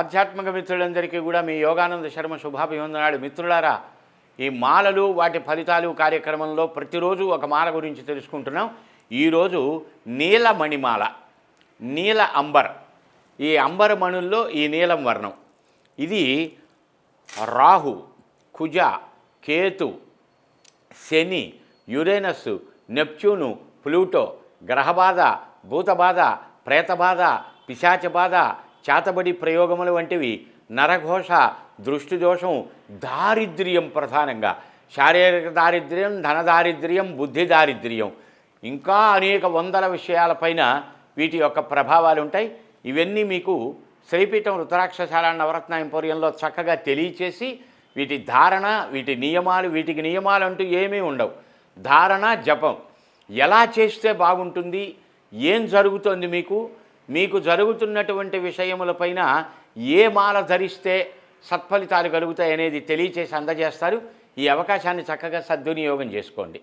ఆధ్యాత్మిక మిత్రులందరికీ కూడా మీ యోగానంద శర్మ శుభాభివందనాలు. మిత్రులారా, ఈ మాలలు వాటి ఫలితాలు కార్యక్రమంలో ప్రతిరోజు ఒక మాల గురించి తెలుసుకుంటున్నాం. ఈరోజు నీలమణిమాల, నీల అంబర్. ఈ అంబర్ మణుల్లో ఈ నీలం వర్ణం, ఇది రాహు, కుజ, కేతు, శని, యురేనస్, నెప్ట్యూను, ప్లూటో గ్రహబాధ, భూతబాధ, ప్రేతబాధ, పిశాచబాధ, చాతబడి ప్రయోగములు వంటివి, నరఘోష, దృష్టి దోషం, దారిద్ర్యం, ప్రధానంగా శారీరక దారిద్ర్యం, ధన దారిద్ర్యం, బుద్ధి దారిద్ర్యం, ఇంకా అనేక వందల విషయాలపైన వీటి యొక్క ప్రభావాలు ఉంటాయి. ఇవన్నీ మీకు శ్రీపీఠం రుద్రాక్షశాల నవరత్న ఎంపోరియంలో చక్కగా తెలియచేసి వీటి ధారణ, వీటి నియమాలు, వీటికి నియమాలు అంటూ ఏమీ ఉండవు. ధారణ, జపం ఎలా చేస్తే బాగుంటుంది, ఏం జరుగుతుంది, మీకు జరుగుతున్నటువంటి విషయములపైన ఏ మాల ధరిస్తే సత్ఫలితాలు కలుగుతాయి అనేది తెలియచేసి అందజేస్తారు. ఈ అవకాశాన్ని చక్కగా సద్వినియోగం చేసుకోండి.